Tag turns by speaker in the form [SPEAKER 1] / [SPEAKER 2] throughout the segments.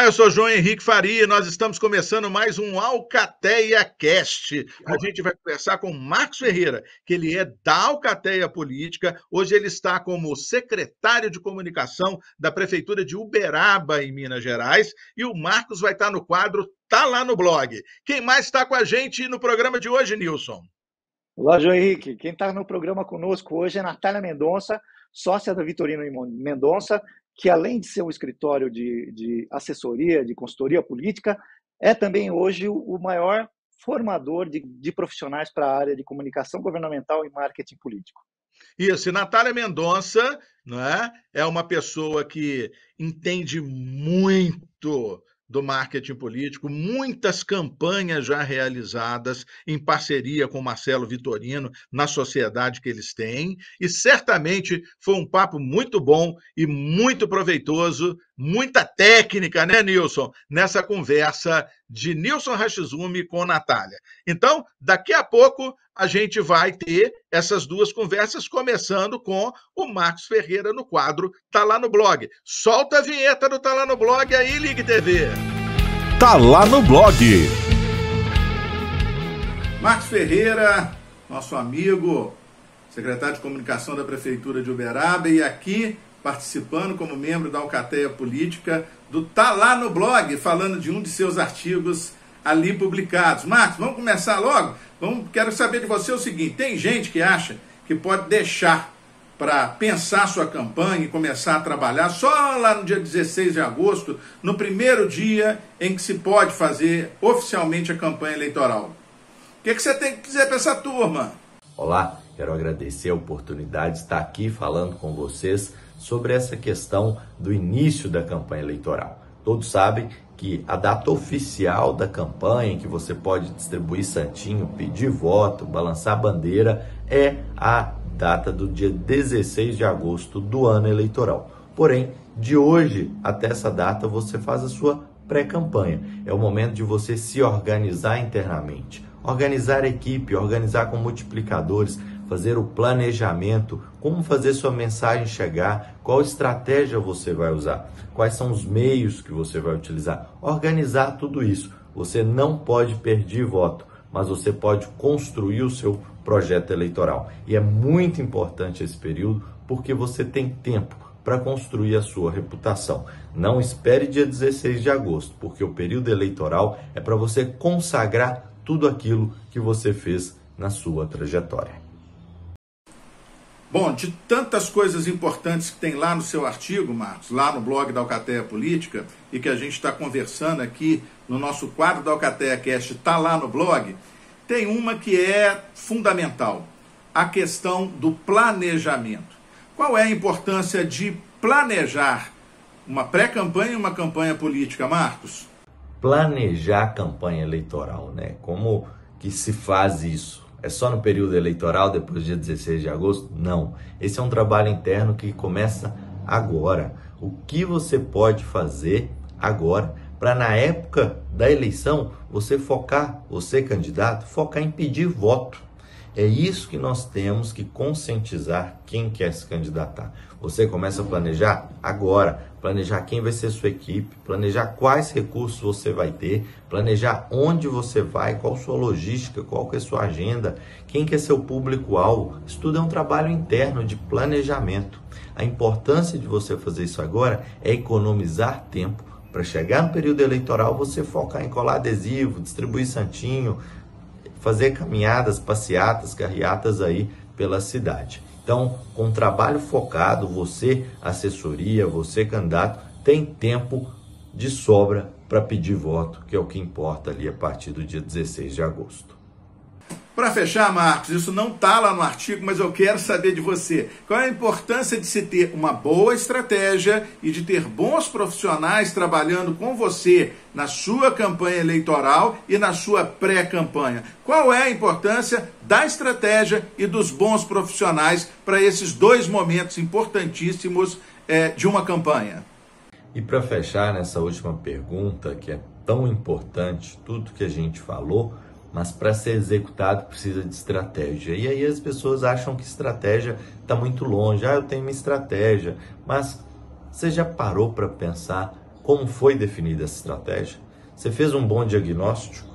[SPEAKER 1] Olá, eu sou João Henrique Faria e nós estamos começando mais um Alcateia Cast. A gente vai conversar com Marcos Ferreira, que ele é da Alcateia Política. Hoje ele está como secretário de comunicação da Prefeitura de Uberaba, em Minas Gerais. E o Marcos vai estar no quadro Tá Lá no Blog. Quem mais está com a gente no programa de hoje, Nilson?
[SPEAKER 2] Olá, João Henrique. Quem está no programa conosco hoje é Natália Mendonça, sócia da Vitorino Mendonça, que além de ser um escritório de assessoria, de consultoria política, é também hoje o maior formador de profissionais para a área de comunicação governamental e marketing político.
[SPEAKER 1] Isso, e Natália Mendonça, não é? É uma pessoa que entende muito do marketing político, muitas campanhas já realizadas em parceria com Marcelo Vitorino na sociedade que eles têm, e certamente foi um papo muito bom e muito proveitoso, muita técnica, né, Nilson, nessa conversa de Nilson Rashizumi com Natália. Então, daqui a pouco a gente vai ter essas duas conversas, começando com o Marcos Ferreira no quadro Tá Lá no Blog. Solta a vinheta do Tá Lá no Blog aí, Ligue TV.
[SPEAKER 3] Tá Lá no Blog.
[SPEAKER 1] Marcos Ferreira, nosso amigo, secretário de comunicação da Prefeitura de Uberaba, e aqui participando como membro da Alcateia Política do Tá Lá no Blog, falando de um de seus artigos ali publicados. Marcos, vamos começar logo? Quero saber de você o seguinte: tem gente que acha que pode deixar para pensar sua campanha e começar a trabalhar só lá no dia 16 de agosto, no primeiro dia em que se pode fazer oficialmente a campanha eleitoral. O que você tem que dizer para essa turma?
[SPEAKER 4] Olá, quero agradecer a oportunidade de estar aqui falando com vocês sobre essa questão do início da campanha eleitoral. Todos sabem que a data oficial da campanha, em que você pode distribuir santinho, pedir voto, balançar bandeira, é a data do dia 16 de agosto do ano eleitoral. Porém, de hoje até essa data, você faz a sua pré-campanha. É o momento de você se organizar internamente, organizar a equipe, organizar com multiplicadores, fazer o planejamento, como fazer sua mensagem chegar, qual estratégia você vai usar, quais são os meios que você vai utilizar, organizar tudo isso. Você não pode perder voto, mas você pode construir o seu projeto eleitoral. E é muito importante esse período porque você tem tempo para construir a sua reputação. Não espere dia 16 de agosto, porque o período eleitoral é para você consagrar tudo aquilo que você fez na sua trajetória.
[SPEAKER 1] Bom, de tantas coisas importantes que tem lá no seu artigo, Marcos, lá no blog da Alcateia Política, e que a gente está conversando aqui no nosso quadro da Alcateia Cast, tá lá no blog, tem uma que é fundamental, a questão do planejamento. Qual é a importância de planejar uma pré-campanha e uma campanha política, Marcos?
[SPEAKER 4] Planejar a campanha eleitoral, né? Como que se faz isso? É só no período eleitoral, depois do dia 16 de agosto? Não. Esse é um trabalho interno que começa agora. O que você pode fazer agora para, na época da eleição, você focar, você candidato, focar em pedir voto? É isso que nós temos que conscientizar quem quer se candidatar. Você começa a planejar agora, planejar quem vai ser sua equipe, planejar quais recursos você vai ter, planejar onde você vai, qual sua logística, qual que é sua agenda, quem que é seu público-alvo. Isso tudo é um trabalho interno de planejamento. A importância de você fazer isso agora é economizar tempo para chegar no período eleitoral, você focar em colar adesivo, distribuir santinho, fazer caminhadas, passeatas, carreatas aí pela cidade. Então, com um trabalho focado, você, assessoria, você, candidato, tem tempo de sobra para pedir voto, que é o que importa ali a partir do dia 16 de agosto.
[SPEAKER 1] Para fechar, Marcos, isso não está lá no artigo, mas eu quero saber de você. Qual é a importância de se ter uma boa estratégia e de ter bons profissionais trabalhando com você na sua campanha eleitoral e na sua pré-campanha? Qual é a importância da estratégia e dos bons profissionais para esses dois momentos importantíssimos de uma campanha?
[SPEAKER 4] E para fechar nessa última pergunta, que é tão importante, tudo que a gente falou, mas para ser executado precisa de estratégia. E aí as pessoas acham que estratégia está muito longe. Eu tenho uma estratégia, mas você já parou para pensar como foi definida essa estratégia? Você fez um bom diagnóstico?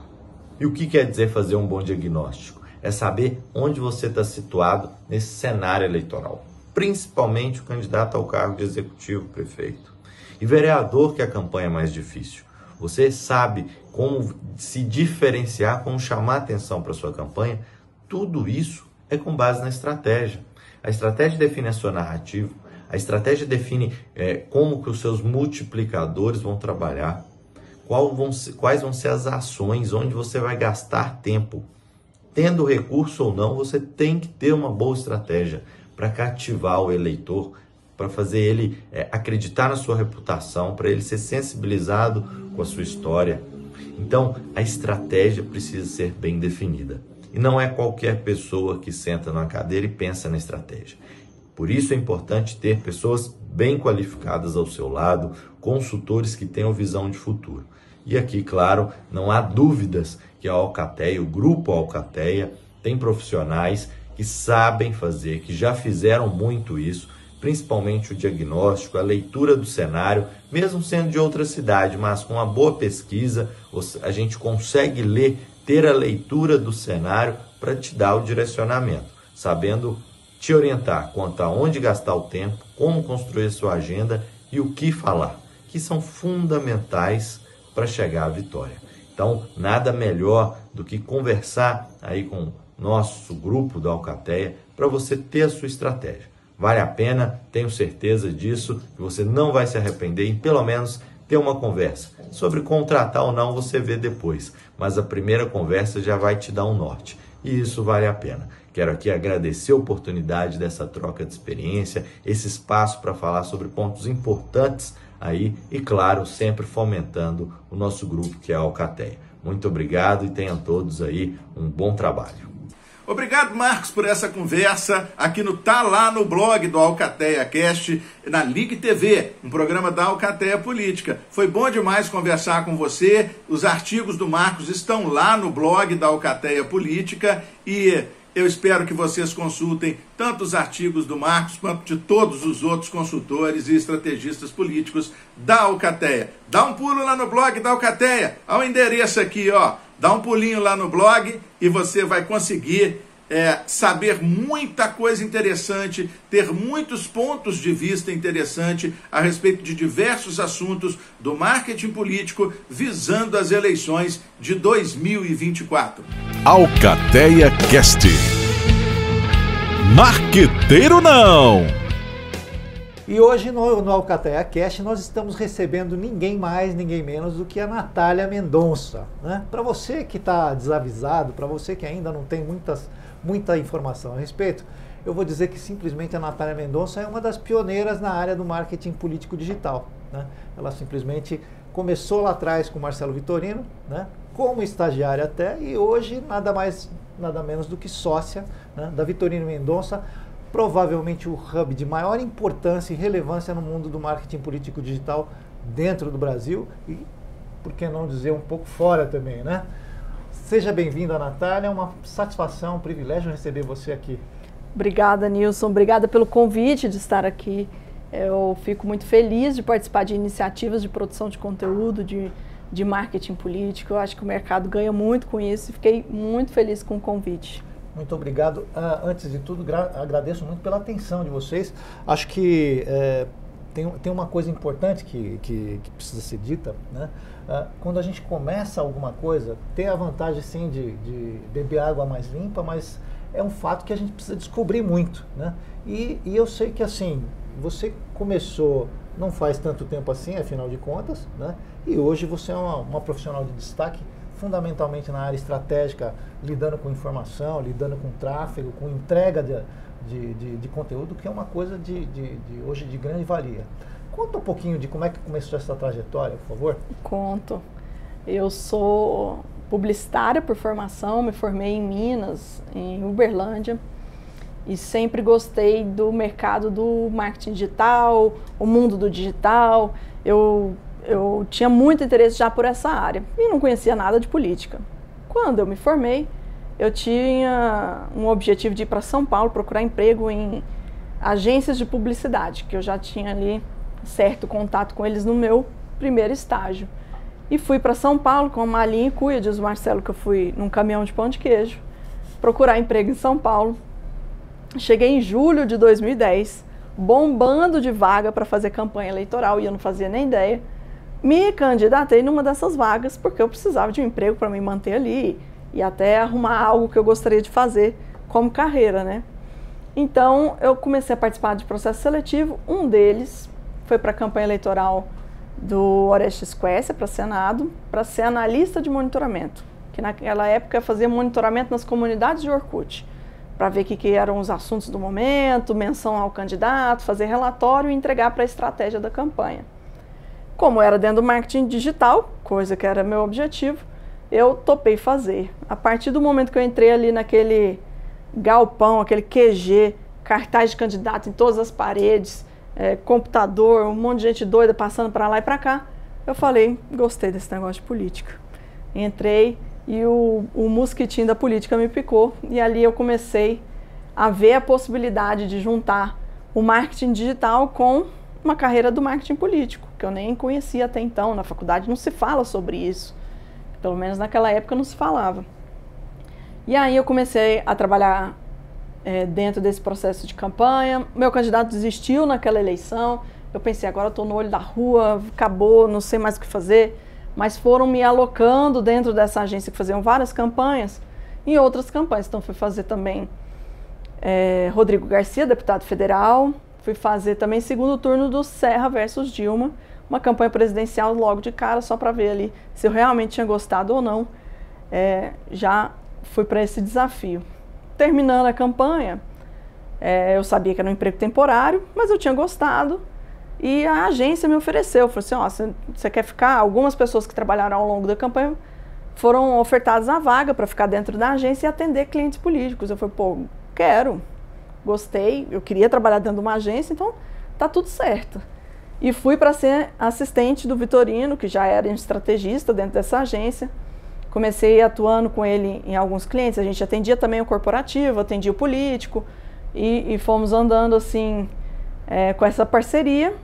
[SPEAKER 4] E o que quer dizer fazer um bom diagnóstico? É saber onde você está situado nesse cenário eleitoral, principalmente o candidato ao cargo de executivo, prefeito. E vereador, que é a campanha mais difícil. Você sabe como se diferenciar, como chamar atenção para a sua campanha. Tudo isso é com base na estratégia. A estratégia define a sua narrativa, a estratégia define como que os seus multiplicadores vão trabalhar, quais vão ser as ações, onde você vai gastar tempo. Tendo recurso ou não, você tem que ter uma boa estratégia para cativar o eleitor, para fazer ele acreditar na sua reputação, para ele ser sensibilizado com a sua história. Então, a estratégia precisa ser bem definida. E não é qualquer pessoa que senta numa cadeira e pensa na estratégia. Por isso é importante ter pessoas bem qualificadas ao seu lado, consultores que tenham visão de futuro. E aqui, claro, não há dúvidas que a Alcateia, o Grupo Alcateia, tem profissionais que sabem fazer, que já fizeram muito isso, principalmente o diagnóstico, a leitura do cenário, mesmo sendo de outra cidade, mas com uma boa pesquisa, a gente consegue ter a leitura do cenário para te dar o direcionamento, sabendo te orientar quanto a onde gastar o tempo, como construir a sua agenda e o que falar, que são fundamentais para chegar à vitória. Então, nada melhor do que conversar aí com o nosso grupo da Alcateia para você ter a sua estratégia. Vale a pena, tenho certeza disso, que você não vai se arrepender em pelo menos ter uma conversa. Sobre contratar ou não, você vê depois, mas a primeira conversa já vai te dar um norte, e isso vale a pena. Quero aqui agradecer a oportunidade dessa troca de experiência, esse espaço para falar sobre pontos importantes aí e, claro, sempre fomentando o nosso grupo que é a Alcateia. Muito obrigado e tenham todos aí um bom trabalho.
[SPEAKER 1] Obrigado, Marcos, por essa conversa aqui no Tá Lá no blog do Alcateia Cast, na Ligue TV, um programa da Alcateia Política. Foi bom demais conversar com você. Os artigos do Marcos estão lá no blog da Alcateia Política e eu espero que vocês consultem tanto os artigos do Marcos quanto de todos os outros consultores e estrategistas políticos da Alcateia. Dá um pulo lá no blog da Alcateia, ao endereço aqui, ó. Dá um pulinho lá no blog e você vai conseguir saber muita coisa interessante, ter muitos pontos de vista interessantes a respeito de diversos assuntos do marketing político visando as eleições de 2024.
[SPEAKER 3] Alcateia Cast. Marqueteiro não!
[SPEAKER 2] E hoje no Alcateia Cast nós estamos recebendo ninguém mais, ninguém menos do que a Natália Mendonça, né? Para você que está desavisado, para você que ainda não tem muita informação a respeito, eu vou dizer que simplesmente a Natália Mendonça é uma das pioneiras na área do marketing político digital, né? Ela simplesmente começou lá atrás com o Marcelo Vitorino, né? Como estagiária até, e hoje nada mais, nada menos do que sócia, né, da Vitorino Mendonça, provavelmente o hub de maior importância e relevância no mundo do marketing político digital dentro do Brasil e, por que não dizer, um pouco fora também, né? Seja bem-vinda, Natália, é uma satisfação, um privilégio receber você aqui.
[SPEAKER 5] Obrigada, Nilson, obrigada pelo convite de estar aqui. Eu fico muito feliz de participar de iniciativas de produção de conteúdo, de marketing político. Eu acho que o mercado ganha muito com isso e fiquei muito feliz com o convite.
[SPEAKER 2] Muito obrigado. Antes de tudo, agradeço muito pela atenção de vocês. Acho que tem uma coisa importante que precisa ser dita, né? Quando a gente começa alguma coisa, tem a vantagem sim de beber água mais limpa, mas é um fato que a gente precisa descobrir muito, né? E eu sei que assim, você começou não faz tanto tempo assim, afinal de contas, né? E hoje você é uma profissional de destaque, fundamentalmente na área estratégica, lidando com informação, lidando com tráfego, com entrega de conteúdo, que é uma coisa hoje de grande valia. Conta um pouquinho de como é que começou essa trajetória, por favor.
[SPEAKER 5] Conto. Eu sou publicitária por formação, me formei em Minas, em Uberlândia, e sempre gostei do mercado do marketing digital, o mundo do digital. Eu tinha muito interesse já por essa área e não conhecia nada de política. Quando eu me formei, eu tinha um objetivo de ir para São Paulo procurar emprego em agências de publicidade, que eu já tinha ali certo contato com eles no meu primeiro estágio. E fui para São Paulo com a malinha e cuia, diz o Marcelo, que eu fui num caminhão de pão de queijo, procurar emprego em São Paulo. Cheguei em julho de 2010, bombando de vaga para fazer campanha eleitoral, e eu não fazia nem ideia. Me candidatei numa dessas vagas porque eu precisava de um emprego para me manter ali e até arrumar algo que eu gostaria de fazer como carreira, né? Então, eu comecei a participar de processo seletivo. Um deles foi para a campanha eleitoral do Orestes Quercia para Senado, para ser analista de monitoramento, que naquela época fazia monitoramento nas comunidades de Orkut, para ver o que eram os assuntos do momento, menção ao candidato, fazer relatório e entregar para a estratégia da campanha. Como era dentro do marketing digital, coisa que era meu objetivo, eu topei fazer. A partir do momento que eu entrei ali naquele galpão, aquele QG, cartaz de candidato em todas as paredes, computador, um monte de gente doida passando para lá e para cá, eu falei, gostei desse negócio de política. Entrei e o mosquitinho da política me picou, e ali eu comecei a ver a possibilidade de juntar o marketing digital com uma carreira do marketing político, que eu nem conhecia até então. Na faculdade não se fala sobre isso, pelo menos naquela época não se falava. E aí eu comecei a trabalhar dentro desse processo de campanha. Meu candidato desistiu naquela eleição, eu pensei, agora eu estou no olho da rua, acabou, não sei mais o que fazer, mas foram me alocando dentro dessa agência que faziam várias campanhas, em outras campanhas. Então fui fazer também Rodrigo Garcia, deputado federal, fui fazer também segundo turno do Serra versus Dilma, uma campanha presidencial logo de cara, só para ver ali se eu realmente tinha gostado ou não. Já fui para esse desafio. Terminando a campanha, eu sabia que era um emprego temporário, mas eu tinha gostado, e a agência me ofereceu, falou assim, você quer ficar? Algumas pessoas que trabalharam ao longo da campanha foram ofertadas a vaga para ficar dentro da agência e atender clientes políticos. Eu falei, pô, quero, gostei, eu queria trabalhar dentro de uma agência, então tá tudo certo. E fui para ser assistente do Vitorino, que já era um estrategista dentro dessa agência. Comecei atuando com ele em alguns clientes, a gente atendia também o corporativo, atendia o político, e fomos andando assim com essa parceria,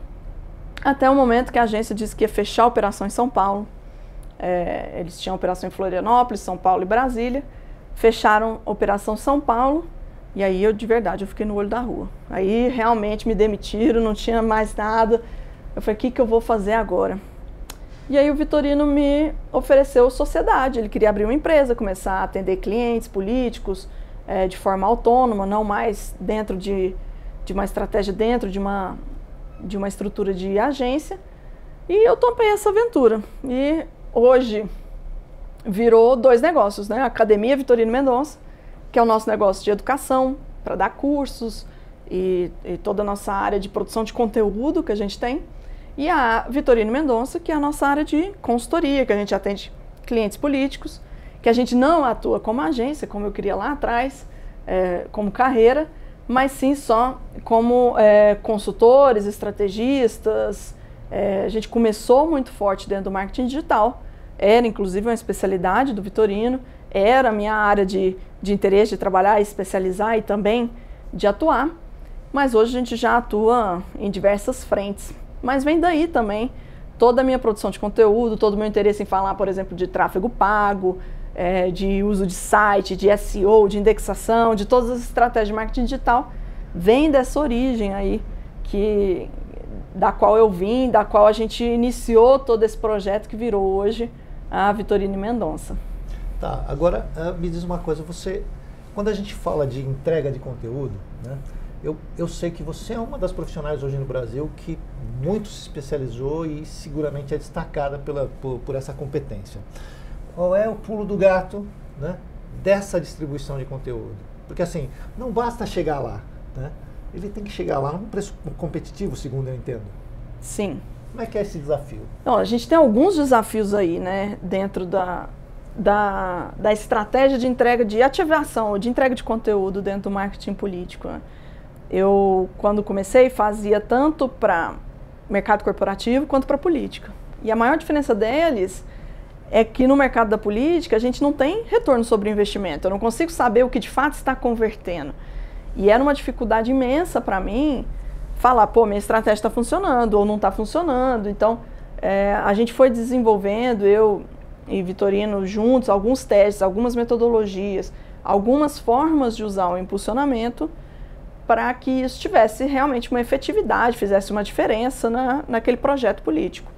[SPEAKER 5] até o momento que a agência disse que ia fechar a operação em São Paulo. Eles tinham operação em Florianópolis, São Paulo e Brasília, fecharam a operação São Paulo, e aí de verdade eu fiquei no olho da rua. Aí realmente me demitiram, não tinha mais nada. Eu falei, o que eu vou fazer agora? E aí o Vitorino me ofereceu sociedade, ele queria abrir uma empresa, começar a atender clientes políticos de forma autônoma, não mais dentro de uma estratégia, dentro de uma estrutura de agência. E eu topei essa aventura. E hoje virou 2 negócios, né? A Academia Vitorino Mendonça, que é o nosso negócio de educação, para dar cursos e toda a nossa área de produção de conteúdo que a gente tem. E a Vitorino Mendonça, que é a nossa área de consultoria, que a gente atende clientes políticos, que a gente não atua como agência, como eu queria lá atrás, como carreira, mas sim só como consultores, estrategistas. A gente começou muito forte dentro do marketing digital, era inclusive uma especialidade do Vitorino, era a minha área de interesse, de trabalhar, especializar e também de atuar, mas hoje a gente já atua em diversas frentes. Mas vem daí também toda a minha produção de conteúdo, todo o meu interesse em falar, por exemplo, de tráfego pago, de uso de site, de SEO, de indexação, de todas as estratégias de marketing digital, vem dessa origem aí, da qual eu vim, da qual a gente iniciou todo esse projeto que virou hoje a Vitorino Mendonça.
[SPEAKER 2] Tá, agora me diz uma coisa, quando a gente fala de entrega de conteúdo, né, eu sei que você é uma das profissionais hoje no Brasil que muito se especializou e seguramente é destacada por essa competência. Qual é o pulo do gato, né, dessa distribuição de conteúdo? Porque assim, não basta chegar lá, né? Ele tem que chegar lá num preço competitivo, segundo eu entendo.
[SPEAKER 5] Sim.
[SPEAKER 2] Como é que é esse desafio?
[SPEAKER 5] Então, a gente tem alguns desafios aí, né, dentro da estratégia de entrega, de ativação, de entrega de conteúdo dentro do marketing político, né? Eu, quando comecei, fazia tanto para mercado corporativo quanto para política. E a maior diferença deles é que no mercado da política a gente não tem retorno sobre o investimento. Eu não consigo saber o que de fato está convertendo. E era uma dificuldade imensa para mim falar, pô, minha estratégia está funcionando ou não está funcionando. Então, a gente foi desenvolvendo, eu e Vitorino juntos, alguns testes, algumas metodologias, algumas formas de usar o impulsionamento para que isso tivesse realmente uma efetividade, fizesse uma diferença naquele projeto político.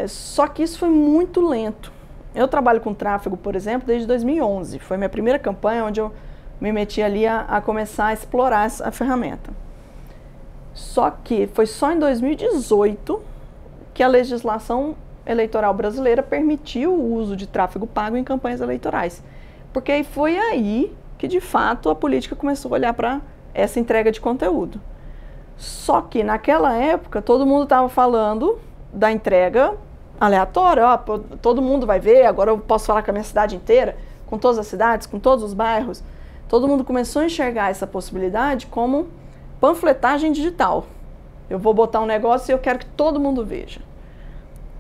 [SPEAKER 5] Só que isso foi muito lento. Eu trabalho com tráfego, por exemplo, desde 2011. Foi minha primeira campanha onde eu me meti ali a começar a explorar essa ferramenta. Só que foi só em 2018 que a legislação eleitoral brasileira permitiu o uso de tráfego pago em campanhas eleitorais. Porque foi aí que, de fato, a política começou a olhar para essa entrega de conteúdo. Só que, naquela época, todo mundo estava falando da entrega aleatória. Todo mundo vai ver, agora eu posso falar com a minha cidade inteira, com todas as cidades, com todos os bairros. Todo mundo começou a enxergar essa possibilidade como panfletagem digital. Eu vou botar um negócio e eu quero que todo mundo veja.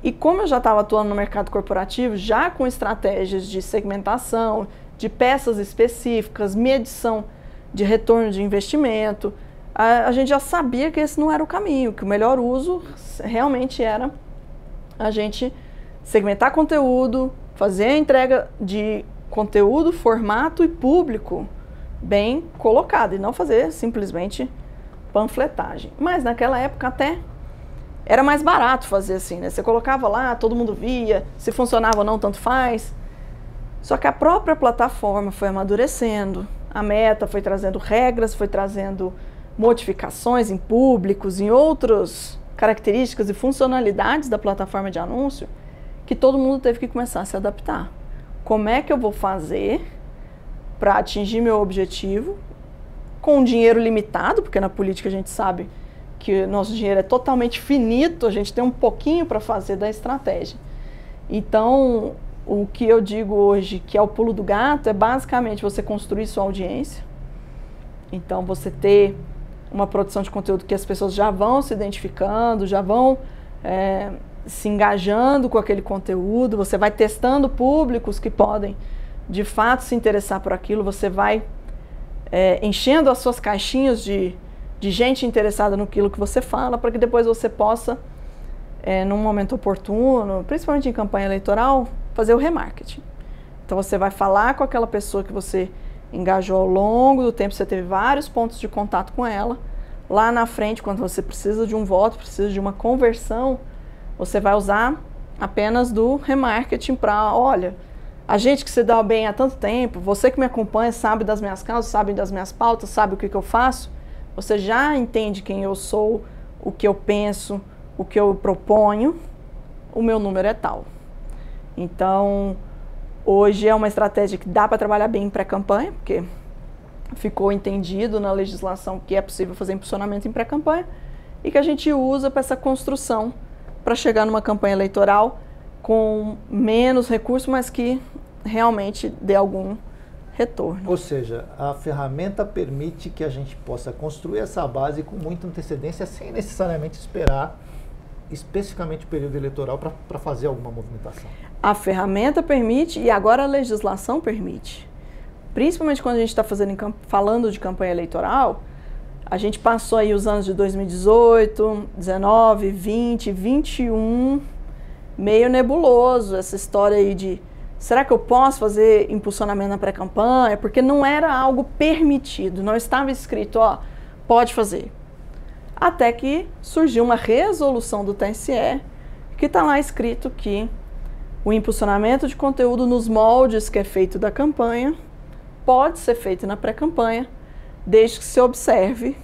[SPEAKER 5] E como eu já estava atuando no mercado corporativo, já com estratégias de segmentação, de peças específicas, medição de retorno de investimento, a gente já sabia que esse não era o caminho, que o melhor uso realmente era a gente segmentar conteúdo, fazer a entrega de conteúdo, formato e público bem colocado, e não fazer simplesmente panfletagem. Mas naquela época até era mais barato fazer assim, né? Você colocava lá, todo mundo via, se funcionava ou não, tanto faz. Só que a própria plataforma foi amadurecendo, a Meta foi trazendo regras, foi trazendo modificações em públicos, em outras características e funcionalidades da plataforma de anúncio, que todo mundo teve que começar a se adaptar. Como é que eu vou fazer para atingir meu objetivo com um dinheiro limitado, porque na política a gente sabe que nosso dinheiro é totalmente finito, a gente tem um pouquinho para fazer da estratégia. Então, o que eu digo hoje que é o pulo do gato é basicamente você construir sua audiência. Então, você ter uma produção de conteúdo que as pessoas já vão se identificando, já vão se engajando com aquele conteúdo, você vai testando públicos que podem de fato se interessar por aquilo, você vai enchendo as suas caixinhas de gente interessada naquilo que você fala, para que depois você possa, num momento oportuno, principalmente em campanha eleitoral, fazer o remarketing. Então você vai falar com aquela pessoa que você engajou ao longo do tempo, você teve vários pontos de contato com ela. Lá na frente, quando você precisa de um voto, precisa de uma conversão, você vai usar apenas do remarketing para, olha, a gente que se dá bem há tanto tempo, você que me acompanha sabe das minhas causas, sabe das minhas pautas, sabe o que eu faço, você já entende quem eu sou, o que eu penso, o que eu proponho, o meu número é tal. Então, hoje é uma estratégia que dá para trabalhar bem em pré-campanha, porque ficou entendido na legislação que é possível fazer impulsionamento em pré-campanha e que a gente usa para essa construção para chegar numa campanha eleitoral com menos recursos, mas que realmente dê algum retorno.
[SPEAKER 2] Ou seja, a ferramenta permite que a gente possa construir essa base com muita antecedência sem necessariamente esperar especificamente o período eleitoral para fazer alguma movimentação.
[SPEAKER 5] A ferramenta permite e agora a legislação permite. Principalmente quando a gente está falando de campanha eleitoral, a gente passou aí os anos de 2018, 19, 20, 21, meio nebuloso, essa história aí de será que eu posso fazer impulsionamento na pré-campanha? Porque não era algo permitido, não estava escrito, pode fazer. Até que surgiu uma resolução do TSE que está lá escrito que o impulsionamento de conteúdo nos moldes que é feito da campanha pode ser feito na pré-campanha, desde que se observe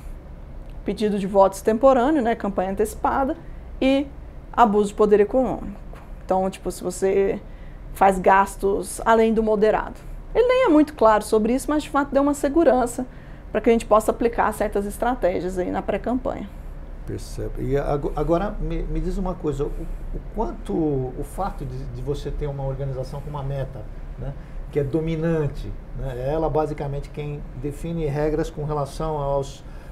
[SPEAKER 5] pedido de voto extemporâneo, né, campanha antecipada, e abuso de poder econômico. Então, se você faz gastos além do moderado. Ele nem é muito claro sobre isso, mas de fato deu uma segurança para que a gente possa aplicar certas estratégias aí na pré-campanha.
[SPEAKER 2] Percebo. E agora me diz uma coisa, o fato de você ter uma organização com uma Meta, né, que é dominante, né, é ela basicamente quem define regras com relação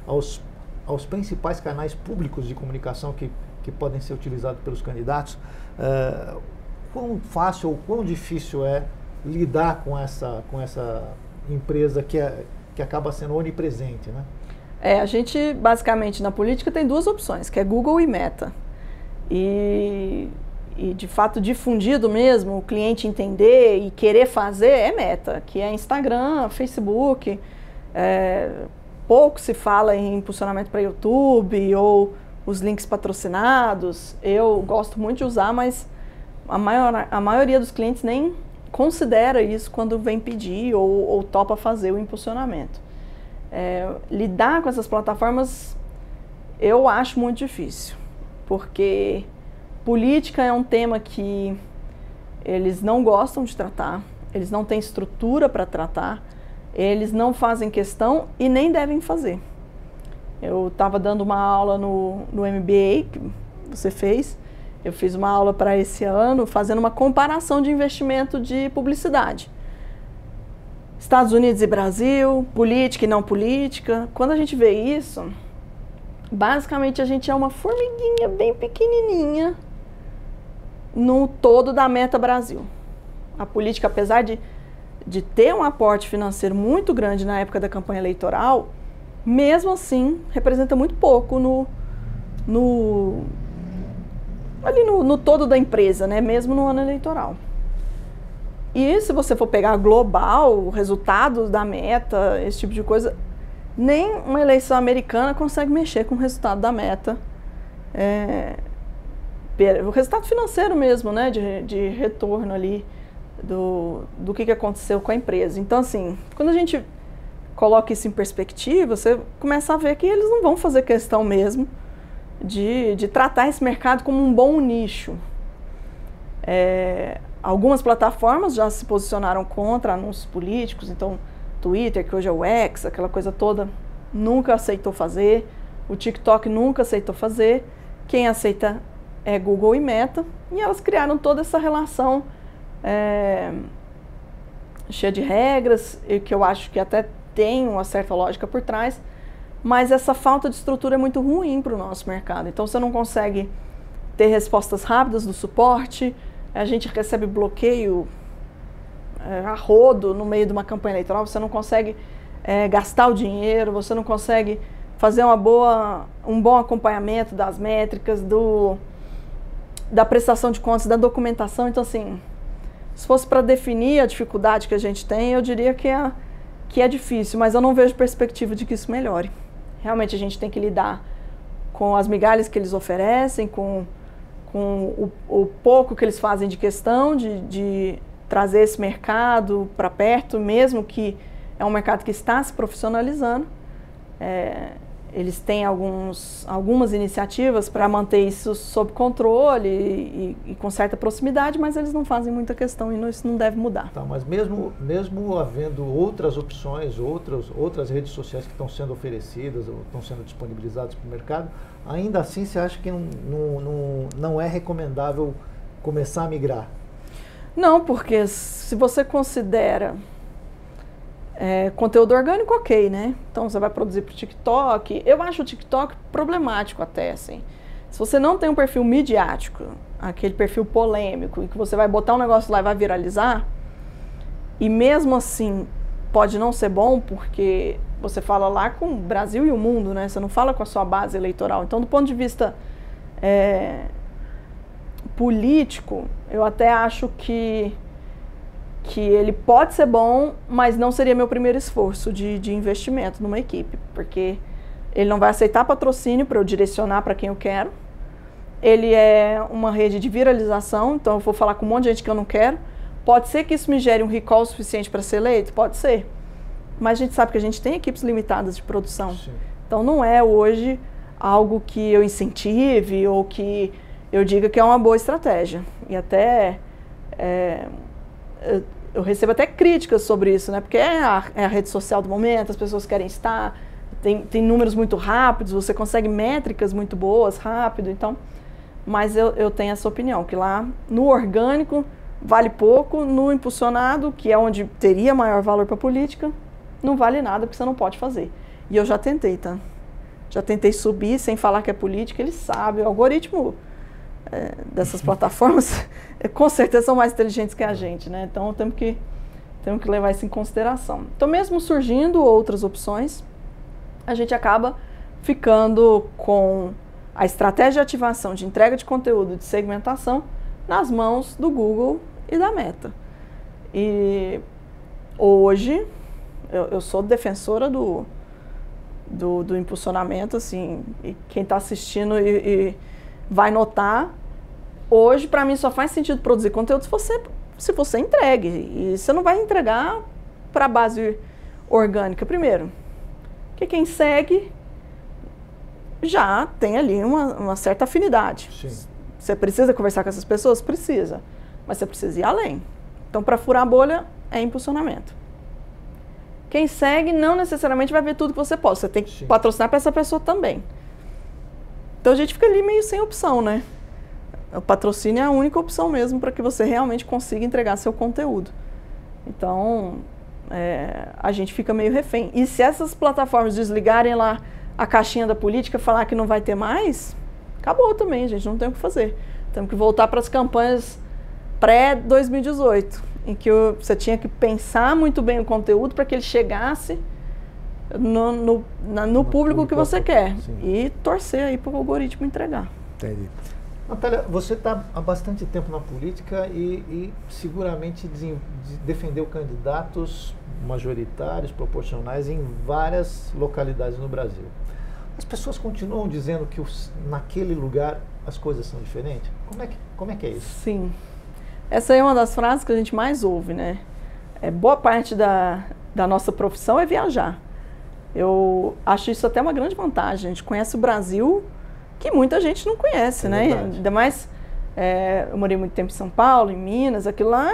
[SPEAKER 2] aos principais canais públicos de comunicação que podem ser utilizados pelos candidatos, quão fácil ou quão difícil é lidar com essa empresa que acaba sendo onipresente, né?
[SPEAKER 5] A gente basicamente na política tem duas opções, que é Google e Meta. e de fato difundido mesmo, o cliente entender e querer fazer, é Meta, que é Instagram, Facebook. Pouco se fala em impulsionamento para YouTube ou os links patrocinados. Eu gosto muito de usar, mas a maioria dos clientes nem considera isso quando vem pedir ou topa fazer o impulsionamento. Lidar com essas plataformas eu acho muito difícil, porque política é um tema que eles não gostam de tratar, eles não têm estrutura para tratar, eles não fazem questão e nem devem fazer. Eu estava dando uma aula no MBA que você fez, eu fiz uma aula para esse ano fazendo uma comparação de investimento de publicidade. Estados Unidos e Brasil, política e não política. Quando a gente vê isso, basicamente a gente é uma formiguinha bem pequenininha no todo da Meta Brasil. A política, apesar de ter um aporte financeiro muito grande na época da campanha eleitoral, mesmo assim representa muito pouco no todo da empresa, né? Mesmo no ano eleitoral. E se você for pegar global, resultados da Meta, esse tipo de coisa, nem uma eleição americana consegue mexer com o resultado da Meta. O resultado financeiro mesmo, né? De retorno ali do que aconteceu com a empresa. Então, assim, quando a gente coloca isso em perspectiva, você começa a ver que eles não vão fazer questão mesmo de tratar esse mercado como um bom nicho. Algumas plataformas já se posicionaram contra anúncios políticos, então Twitter, que hoje é o X, aquela coisa toda, nunca aceitou fazer, o TikTok nunca aceitou fazer, quem aceita é Google e Meta, e elas criaram toda essa relação cheia de regras, e que eu acho que até tem uma certa lógica por trás, mas essa falta de estrutura é muito ruim para o nosso mercado. Então você não consegue ter respostas rápidas do suporte, a gente recebe bloqueio a rodo no meio de uma campanha eleitoral, você não consegue gastar o dinheiro, você não consegue fazer um bom acompanhamento das métricas, da prestação de contas, da documentação. Então, assim, se fosse para definir a dificuldade que a gente tem, eu diria que é difícil, mas eu não vejo perspectiva de que isso melhore. Realmente a gente tem que lidar com as migalhas que eles oferecem, com o pouco que eles fazem de questão de trazer esse mercado para perto, mesmo que é um mercado que está se profissionalizando. Eles têm algumas iniciativas para manter isso sob controle e com certa proximidade, mas eles não fazem muita questão e isso não deve mudar.
[SPEAKER 2] Tá, mas mesmo havendo outras opções, outras redes sociais que estão sendo oferecidas ou estão sendo disponibilizadas para o mercado, ainda assim você acha que não é recomendável começar a migrar?
[SPEAKER 5] Não, porque se você considera conteúdo orgânico, ok, né? Então você vai produzir para o TikTok. Eu acho o TikTok problemático até, assim. Se você não tem um perfil midiático, aquele perfil polêmico, em que você vai botar um negócio lá e vai viralizar, e mesmo assim pode não ser bom, porque você fala lá com o Brasil e o mundo, né? Você não fala com a sua base eleitoral. Então, do ponto de vista político, eu até acho que ele pode ser bom, mas não seria meu primeiro esforço de investimento numa equipe, porque ele não vai aceitar patrocínio para eu direcionar para quem eu quero. Ele é uma rede de viralização, então eu vou falar com um monte de gente que eu não quero. Pode ser que isso me gere um recall suficiente para ser eleito? Pode ser. Mas a gente sabe que a gente tem equipes limitadas de produção. Sim. Então não é hoje algo que eu incentive ou que eu diga que é uma boa estratégia. E até eu recebo até críticas sobre isso, né? Porque é a rede social do momento, as pessoas querem estar, tem números muito rápidos, você consegue métricas muito boas, rápido, então... Mas eu tenho essa opinião, que lá no orgânico vale pouco, no impulsionado, que é onde teria maior valor para a política, não vale nada, porque você não pode fazer. E eu já tentei, tá? Já tentei subir sem falar que é política, eles sabem, o algoritmo dessas plataformas com certeza são mais inteligentes que a gente, né? Então temos que levar isso em consideração. Então, mesmo surgindo outras opções, a gente acaba ficando com a estratégia de ativação, de entrega de conteúdo, de segmentação, nas mãos do Google e da Meta. E hoje, eu sou defensora do impulsionamento, assim, e quem está assistindo e vai notar, hoje, para mim, só faz sentido produzir conteúdo se você entregue. E você não vai entregar para a base orgânica primeiro. Porque quem segue já tem ali uma certa afinidade.
[SPEAKER 6] Sim.
[SPEAKER 5] Você precisa conversar com essas pessoas? Precisa. Mas você precisa ir além. Então, para furar a bolha, é impulsionamento. Quem segue não necessariamente vai ver tudo que você posta. Você tem que patrocinar para essa pessoa também. Então, a gente fica ali meio sem opção, né? O patrocínio é a única opção mesmo para que você realmente consiga entregar seu conteúdo. Então, a gente fica meio refém. E se essas plataformas desligarem lá a caixinha da política, falar que não vai ter mais, acabou também, gente, não tem o que fazer. Temos que voltar para as campanhas pré-2018, em que você tinha que pensar muito bem o conteúdo para que ele chegasse no público que você quer. Sim. E torcer aí para o algoritmo entregar.
[SPEAKER 6] Entendi. Natália, você está há bastante tempo na política e seguramente defendeu candidatos majoritários, proporcionais em várias localidades no Brasil. As pessoas continuam dizendo que naquele lugar as coisas são diferentes? Como é que é isso?
[SPEAKER 5] Sim. Essa é uma das frases que a gente mais ouve, né? Boa parte da nossa profissão é viajar. Eu acho isso até uma grande vantagem. A gente conhece o Brasil que muita gente não conhece, né?
[SPEAKER 6] Verdade.
[SPEAKER 5] Ainda mais, eu morei muito tempo em São Paulo, em Minas, aquilo lá,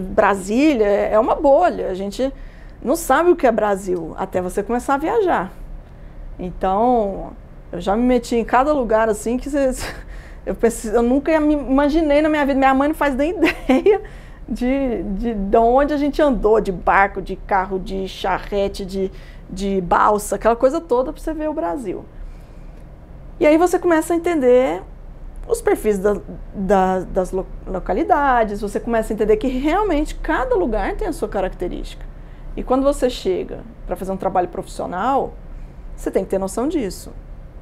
[SPEAKER 5] Brasília é uma bolha. A gente não sabe o que é Brasil até você começar a viajar. Então, eu já me meti em cada lugar assim que eu nunca imaginei na minha vida. Minha mãe não faz nem ideia de onde a gente andou, de barco, de carro, de charrete, de balsa, aquela coisa toda para você ver o Brasil. E aí você começa a entender os perfis das localidades, você começa a entender que realmente cada lugar tem a sua característica. E quando você chega para fazer um trabalho profissional, você tem que ter noção disso.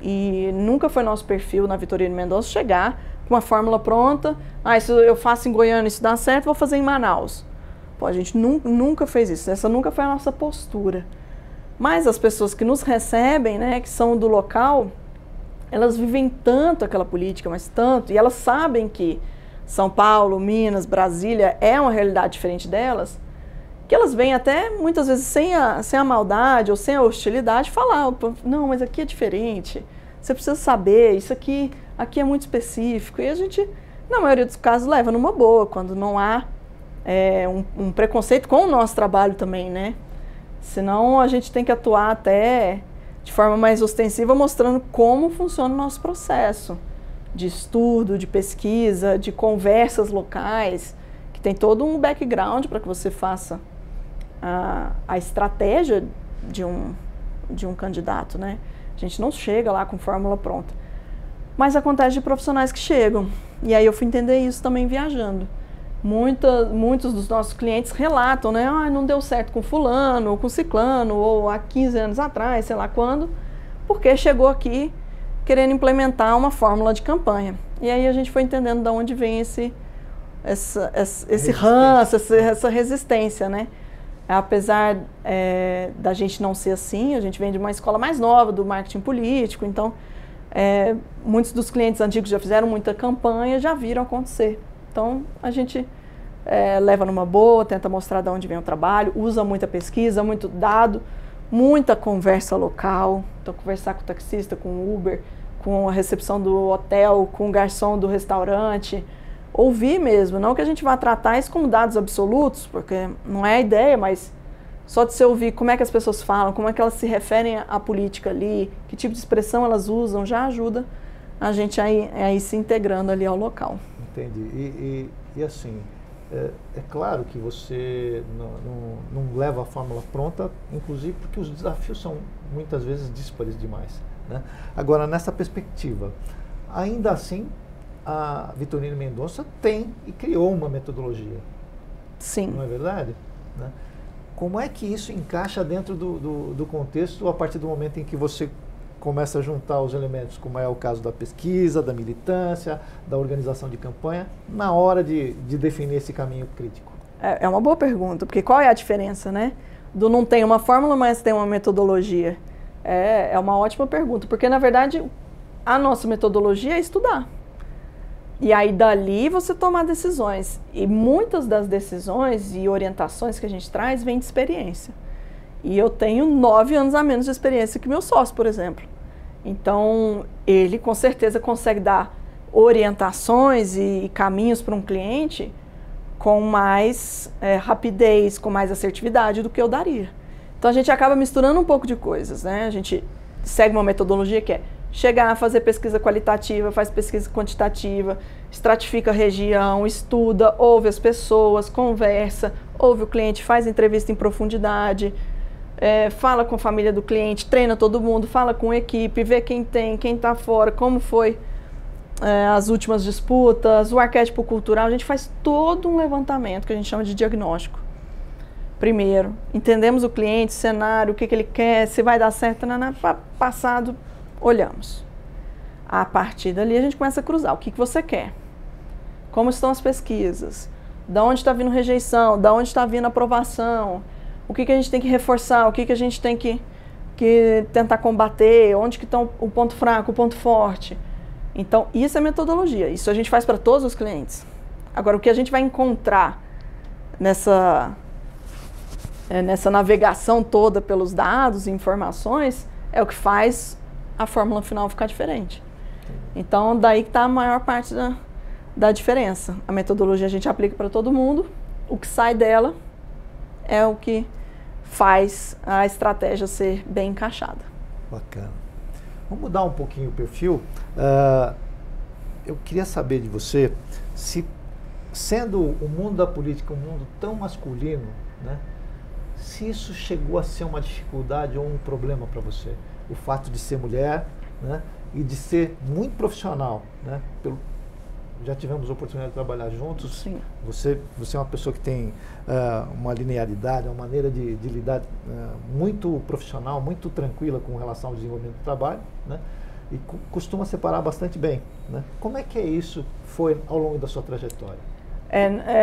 [SPEAKER 5] E nunca foi nosso perfil na Vitorino Mendonça chegar com uma fórmula pronta. Isso eu faço em Goiânia, isso dá certo, vou fazer em Manaus. Pô, a gente nunca fez isso, essa nunca foi a nossa postura. Mas as pessoas que nos recebem, né, que são do local, elas vivem tanto aquela política, mas tanto, e elas sabem que São Paulo, Minas, Brasília é uma realidade diferente delas, que elas vêm até muitas vezes sem a maldade ou sem a hostilidade falar, não, mas aqui é diferente, você precisa saber, isso aqui é muito específico. E a gente, na maioria dos casos, leva numa boa, quando não há um preconceito com o nosso trabalho também, né? Senão a gente tem que atuar até de forma mais ostensiva, mostrando como funciona o nosso processo de estudo, de pesquisa, de conversas locais, que tem todo um background para que você faça a estratégia de um candidato, né? A gente não chega lá com fórmula pronta. Mas acontece de profissionais que chegam. E aí eu fui entender isso também viajando. Muitos dos nossos clientes relatam, né? Não deu certo com fulano, ou com ciclano, ou há 15 anos atrás, sei lá quando, porque chegou aqui querendo implementar uma fórmula de campanha. E aí a gente foi entendendo de onde vem esse ranço, essa resistência, né? Apesar da gente não ser assim, a gente vem de uma escola mais nova do marketing político, então muitos dos clientes antigos já fizeram muita campanha, já viram acontecer. Então a gente leva numa boa, tenta mostrar de onde vem o trabalho, usa muita pesquisa, muito dado, muita conversa local. Então conversar com o taxista, com o Uber, com a recepção do hotel, com o garçom do restaurante, ouvir mesmo, não que a gente vá tratar isso como dados absolutos, porque não é a ideia, mas só de você ouvir como é que as pessoas falam, como é que elas se referem à política ali, que tipo de expressão elas usam, já ajuda a gente a ir se integrando ali ao local.
[SPEAKER 6] Entendi. E assim, é claro que você não leva a fórmula pronta, inclusive porque os desafios são muitas vezes díspares demais, né? Agora, nessa perspectiva, ainda assim, a Vitorino Mendonça tem e criou uma metodologia.
[SPEAKER 5] Sim.
[SPEAKER 6] Não é verdade? Né? Como é que isso encaixa dentro do contexto a partir do momento em que você começa a juntar os elementos, como é o caso da pesquisa, da militância, da organização de campanha, na hora de definir esse caminho crítico?
[SPEAKER 5] É uma boa pergunta, porque qual é a diferença, né? Do não tem uma fórmula, mas tem uma metodologia. É uma ótima pergunta, porque na verdade a nossa metodologia é estudar. E aí dali você tomar decisões. E muitas das decisões e orientações que a gente traz vêm de experiência. E eu tenho 9 anos a menos de experiência que meu sócio, por exemplo. Então ele com certeza consegue dar orientações e caminhos para um cliente com mais rapidez, com mais assertividade do que eu daria. Então a gente acaba misturando um pouco de coisas, né? A gente segue uma metodologia que é chegar a fazer pesquisa qualitativa, faz pesquisa quantitativa, estratifica a região, estuda, ouve as pessoas, conversa, ouve o cliente, faz entrevista em profundidade, fala com a família do cliente, treina todo mundo, fala com a equipe, vê quem tem, quem está fora, como foi as últimas disputas, o arquétipo cultural. A gente faz todo um levantamento que a gente chama de diagnóstico. Primeiro, entendemos o cliente, o cenário, o que ele quer, se vai dar certo, passado, olhamos. A partir dali a gente começa a cruzar. O que você quer? Como estão as pesquisas? Da onde está vindo rejeição? Da onde está vindo aprovação? O que a gente tem que reforçar? O que a gente tem que tentar combater? Onde que está o ponto fraco, o ponto forte? Então, isso é metodologia. Isso a gente faz para todos os clientes. Agora, o que a gente vai encontrar nessa navegação toda pelos dados e informações é o que faz a fórmula final ficar diferente. Então, daí que está a maior parte da diferença. A metodologia a gente aplica para todo mundo, o que sai dela é o que faz a estratégia ser bem encaixada.
[SPEAKER 6] Bacana. Vamos mudar um pouquinho o perfil. Eu queria saber de você, se sendo o mundo da política um mundo tão masculino, né, se isso chegou a ser uma dificuldade ou um problema para você. O fato de ser mulher, né, e de ser muito profissional, né, já tivemos a oportunidade de trabalhar juntos.
[SPEAKER 5] Sim.
[SPEAKER 6] Você é uma pessoa que tem uma linearidade, uma maneira de lidar muito profissional, muito tranquila com relação ao desenvolvimento do trabalho, né, e costuma separar bastante bem, né? Como é que isso foi ao longo da sua trajetória?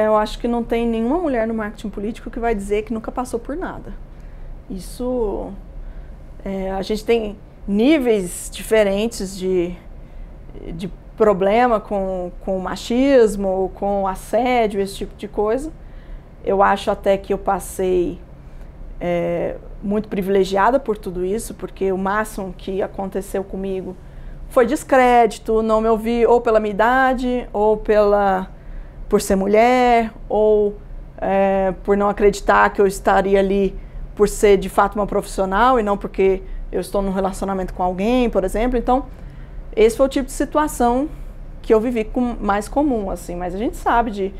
[SPEAKER 5] Eu acho que não tem nenhuma mulher no marketing político que vai dizer que nunca passou por nada. Isso... a gente tem níveis diferentes de problema com machismo, com assédio, esse tipo de coisa. Eu acho até que eu passei muito privilegiada por tudo isso, porque o máximo que aconteceu comigo foi descrédito, não me ouvir ou pela minha idade, ou por ser mulher, ou por não acreditar que eu estaria ali por ser de fato uma profissional e não porque eu estou num relacionamento com alguém, por exemplo. Então, esse foi o tipo de situação que eu vivi mais comum, assim. Mas a gente sabe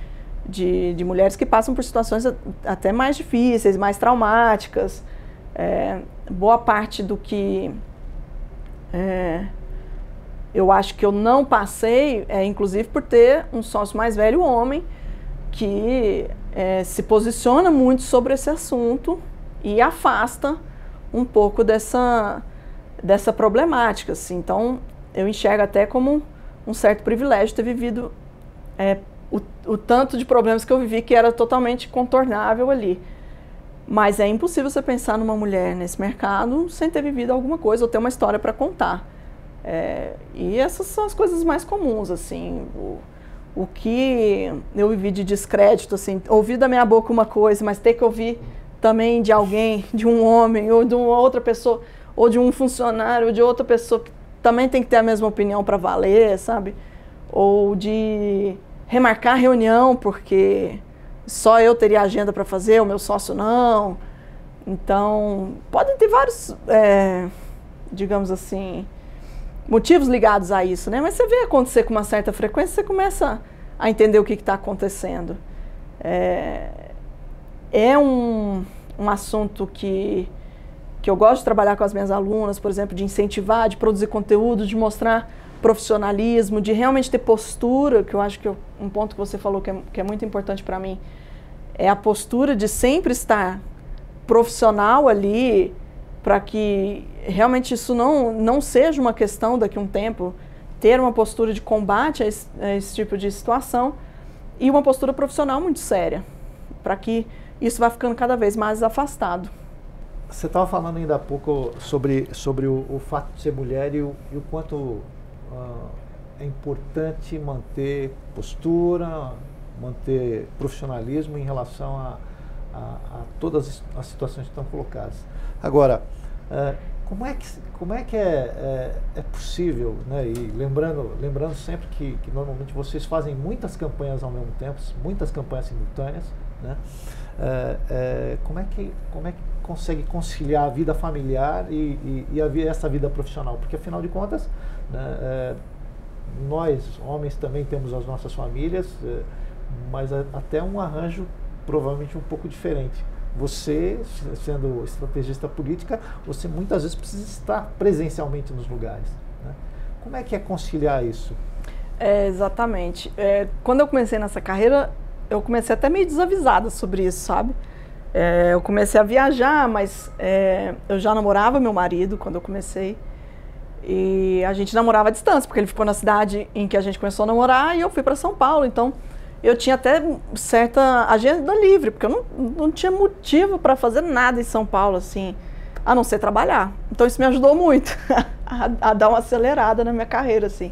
[SPEAKER 5] de mulheres que passam por situações até mais difíceis, mais traumáticas. Boa parte do que eu acho que eu não passei inclusive por ter um sócio mais velho, homem, que se posiciona muito sobre esse assunto e afasta um pouco dessa problemática, assim. Então, eu enxergo até como um certo privilégio ter vivido o tanto de problemas que eu vivi, que era totalmente contornável ali. Mas é impossível você pensar numa mulher nesse mercado sem ter vivido alguma coisa ou ter uma história para contar. E essas são as coisas mais comuns, assim. O que eu vivi de descrédito, assim, ouvir da minha boca uma coisa, mas ter que ouvir também de alguém, de um homem, ou de uma outra pessoa, ou de um funcionário, ou de outra pessoa que também tem que ter a mesma opinião para valer, sabe? Ou de remarcar a reunião porque só eu teria agenda para fazer, o meu sócio não. Então, podem ter vários, digamos assim, motivos ligados a isso, né? Mas você vê acontecer com uma certa frequência, você começa a entender o que está acontecendo. É um assunto que eu gosto de trabalhar com as minhas alunas, por exemplo, de incentivar, de produzir conteúdo, de mostrar profissionalismo, de realmente ter postura, que eu acho que um ponto que você falou que é muito importante para mim, é a postura de sempre estar profissional ali, para que realmente isso não seja uma questão daqui a um tempo, ter uma postura de combate a esse tipo de situação e uma postura profissional muito séria, para que isso vá ficando cada vez mais afastado.
[SPEAKER 6] Você estava falando ainda há pouco sobre o fato de ser mulher e o quanto é importante manter postura, manter profissionalismo em relação a todas as situações que estão colocadas. Agora, como é que é possível, né? E lembrando sempre que normalmente vocês fazem muitas campanhas ao mesmo tempo, muitas campanhas simultâneas, né? Como é que consegue conciliar a vida familiar e essa vida profissional? Porque afinal de contas, né, nós homens também temos as nossas famílias, mas até um arranjo provavelmente um pouco diferente. Você, sendo estrategista política, você muitas vezes precisa estar presencialmente nos lugares, né? Como é que é conciliar isso?
[SPEAKER 5] Exatamente. Quando eu comecei nessa carreira, eu comecei até meio desavisada sobre isso, sabe? Eu comecei a viajar, mas eu já namorava meu marido quando eu comecei. E a gente namorava à distância, porque ele ficou na cidade em que a gente começou a namorar e eu fui para São Paulo. Então, eu tinha até certa agenda livre, porque eu não tinha motivo para fazer nada em São Paulo, assim, a não ser trabalhar. Então, isso me ajudou muito a dar uma acelerada na minha carreira, assim,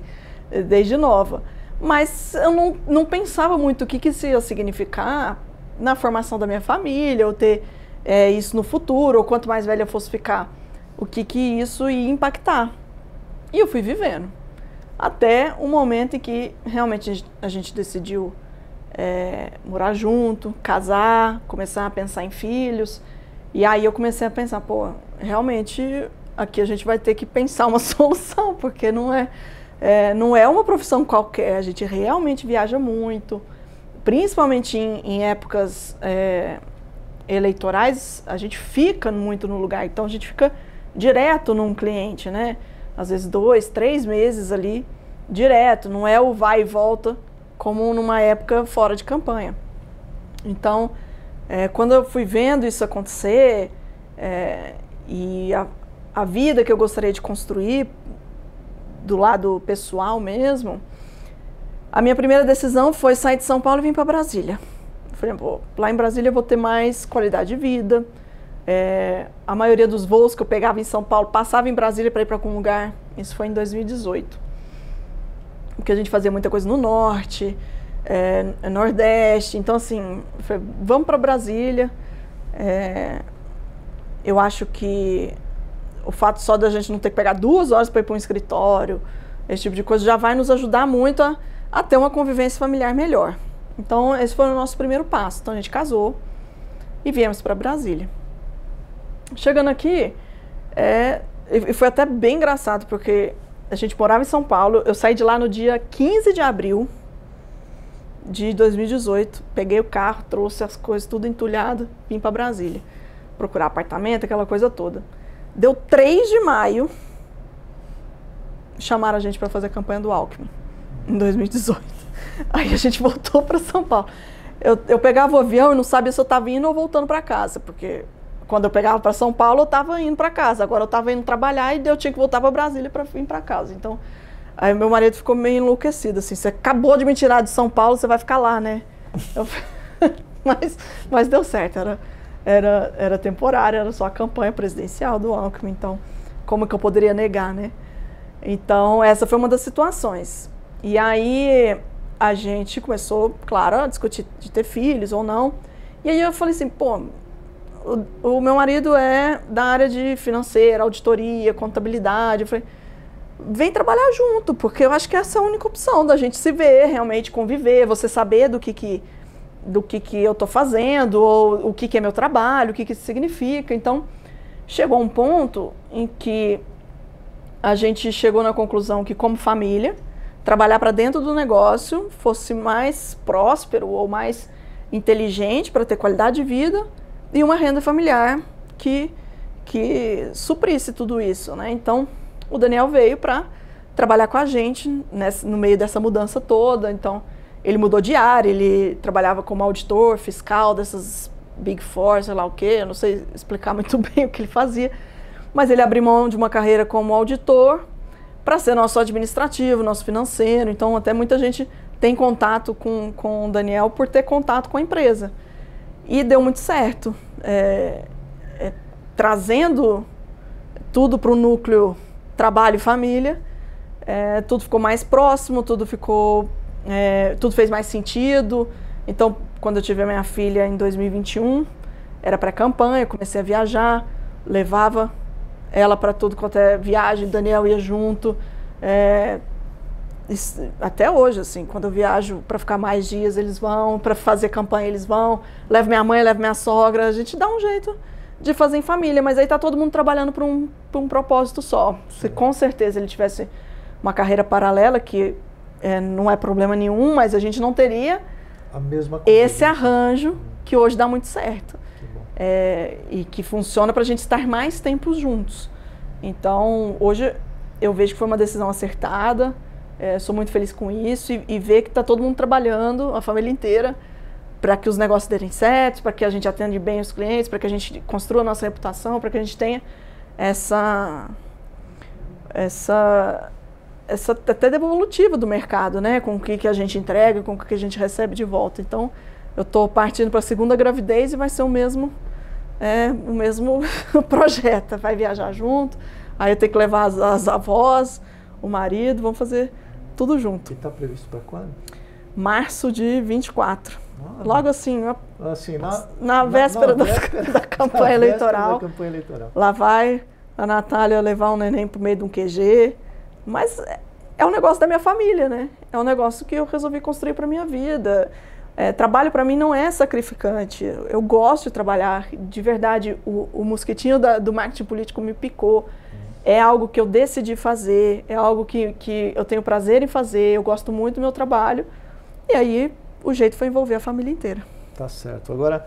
[SPEAKER 5] desde nova. Mas eu não pensava muito o que isso ia significar na formação da minha família, ou ter isso no futuro, ou quanto mais velha eu fosse ficar, o que isso ia impactar. E eu fui vivendo. Até o momento em que realmente a gente decidiu morar junto, casar, começar a pensar em filhos. E aí eu comecei a pensar, realmente aqui a gente vai ter que pensar uma solução, porque não é uma profissão qualquer, a gente realmente viaja muito, principalmente em épocas eleitorais, a gente fica muito no lugar, então a gente fica direto num cliente, né? Às vezes 2, 3 meses ali, direto, não é o vai e volta, como numa época fora de campanha. Então, quando eu fui vendo isso acontecer, e a vida que eu gostaria de construir, do lado pessoal mesmo, a minha primeira decisão foi sair de São Paulo e vir para Brasília. Eu falei, lá em Brasília eu vou ter mais qualidade de vida. A maioria dos voos que eu pegava em São Paulo passava em Brasília para ir para algum lugar. Isso foi em 2018. Porque a gente fazia muita coisa no norte, nordeste. Então, assim, falei, vamos para Brasília. Eu acho que o fato só da gente não ter que pegar 2 horas para ir para um escritório, esse tipo de coisa, já vai nos ajudar muito a ter uma convivência familiar melhor. Então, esse foi o nosso primeiro passo. Então, a gente casou e viemos para Brasília. Chegando aqui, foi até bem engraçado, porque a gente morava em São Paulo, eu saí de lá no dia 15 de abril de 2018, peguei o carro, trouxe as coisas tudo entulhado, vim para Brasília, procurar apartamento, aquela coisa toda. Deu 3 de maio, chamaram a gente para fazer a campanha do Alckmin, em 2018. Aí a gente voltou para São Paulo. Eu pegava o avião e não sabia se eu estava indo ou voltando para casa, porque quando eu pegava para São Paulo, eu estava indo para casa. Agora eu estava indo trabalhar e eu tinha que voltar para Brasília para vir para casa. Então, aí meu marido ficou meio enlouquecido, assim, você acabou de me tirar de São Paulo, você vai ficar lá, né? Mas deu certo, era temporário, era só a campanha presidencial do Alckmin, então como que eu poderia negar, né? Então, essa foi uma das situações. E aí a gente começou, claro, a discutir de ter filhos ou não. E aí eu falei assim, o meu marido é da área de financeira, auditoria, contabilidade. Eu falei, vem trabalhar junto, porque eu acho que essa é a única opção da gente se ver, realmente conviver, você saber do que eu estou fazendo, ou o que é meu trabalho, o que isso significa. Então, chegou um ponto em que a gente chegou na conclusão que, como família, trabalhar para dentro do negócio fosse mais próspero ou mais inteligente para ter qualidade de vida e uma renda familiar que suprisse tudo isso, né? Então, o Daniel veio para trabalhar com a gente no meio dessa mudança toda. Então, ele mudou de área, ele trabalhava como auditor fiscal dessas Big Four, sei lá o quê, eu não sei explicar muito bem o que ele fazia, mas ele abriu mão de uma carreira como auditor para ser nosso administrativo, nosso financeiro. Então, até muita gente tem contato com o Daniel por ter contato com a empresa. E deu muito certo. Trazendo tudo para o núcleo trabalho e família, tudo ficou mais próximo, tudo fez mais sentido. Então, quando eu tive a minha filha em 2021, era pré-campanha, comecei a viajar, levava ela para tudo quanto é viagem, Daniel ia junto. Até hoje, assim, quando eu viajo para ficar mais dias, eles vão, para fazer campanha, eles vão. Levo minha mãe, levo minha sogra, a gente dá um jeito de fazer em família, mas aí tá todo mundo trabalhando para um propósito só. Se com certeza ele tivesse uma carreira paralela, que não é problema nenhum, mas a gente não teria esse arranjo que hoje dá muito certo. E que funciona para a gente estar mais tempo juntos. Então, hoje eu vejo que foi uma decisão acertada, sou muito feliz com isso e ver que está todo mundo trabalhando, a família inteira, para que os negócios derem certo, para que a gente atenda bem os clientes, para que a gente construa a nossa reputação, para que a gente tenha essa até devolutiva do mercado, né? Com o que a gente entrega, com o que a gente recebe de volta. Então, eu estou partindo para a segunda gravidez e vai ser o mesmo projeto. Vai viajar junto, aí eu tenho que levar as avós, o marido, vamos fazer tudo junto.
[SPEAKER 6] E está previsto para quando?
[SPEAKER 5] Março de 24. Logo assim,
[SPEAKER 6] na
[SPEAKER 5] véspera da campanha eleitoral.
[SPEAKER 6] Da campanha eleitoral.
[SPEAKER 5] Lá vai a Natália levar um neném pro meio de um QG. Mas é um negócio da minha família, né? É um negócio que eu resolvi construir para minha vida. Trabalho para mim não é sacrificante. Eu gosto de trabalhar, de verdade. O mosquitinho do marketing político me picou. É algo que eu decidi fazer, é algo que eu tenho prazer em fazer, eu gosto muito do meu trabalho. E aí o jeito foi envolver a família inteira.
[SPEAKER 6] Tá certo. Agora,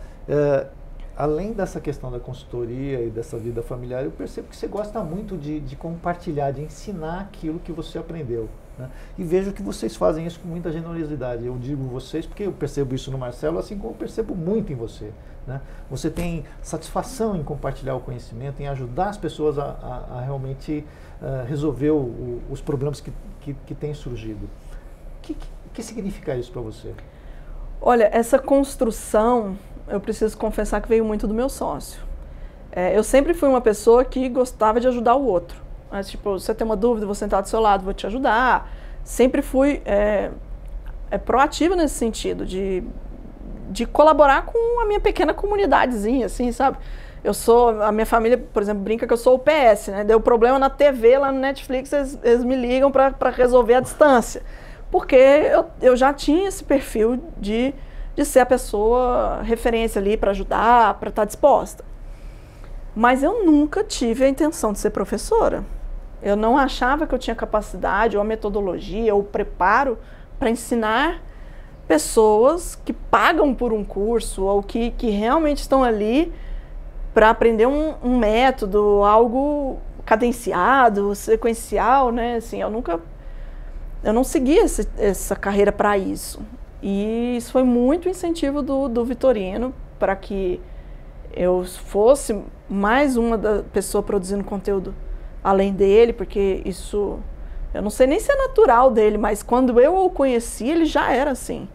[SPEAKER 6] além dessa questão da consultoria e dessa vida familiar, eu percebo que você gosta muito de compartilhar, de ensinar aquilo que você aprendeu, né? E vejo que vocês fazem isso com muita generosidade. Eu digo vocês porque eu percebo isso no Marcelo, assim como eu percebo muito em você, né? Você tem satisfação em compartilhar o conhecimento, em ajudar as pessoas a realmente resolver os problemas que têm surgido. O que significa isso para você?
[SPEAKER 5] Olha, essa construção, eu preciso confessar que veio muito do meu sócio. Eu sempre fui uma pessoa que gostava de ajudar o outro. Mas, tipo, você tem uma dúvida, vou sentar do seu lado, vou te ajudar. Sempre fui proativa nesse sentido, de colaborar com a minha pequena comunidadezinha, assim, sabe? A minha família, por exemplo, brinca que eu sou o PS, né? Deu problema na TV, lá no Netflix, eles me ligam para resolver à distância. Porque eu já tinha esse perfil de ser a pessoa referência ali para ajudar, para estar disposta. Mas eu nunca tive a intenção de ser professora. Eu não achava que eu tinha capacidade, ou a metodologia, ou o preparo para ensinar pessoas que pagam por um curso, ou que realmente estão ali para aprender um método, algo cadenciado, sequencial, né? Assim, eu não segui essa carreira para isso. E isso foi muito incentivo do Vitorino para que eu fosse mais uma pessoa produzindo conteúdo além dele, porque isso, eu não sei nem se é natural dele, mas quando eu o conheci, ele já era assim.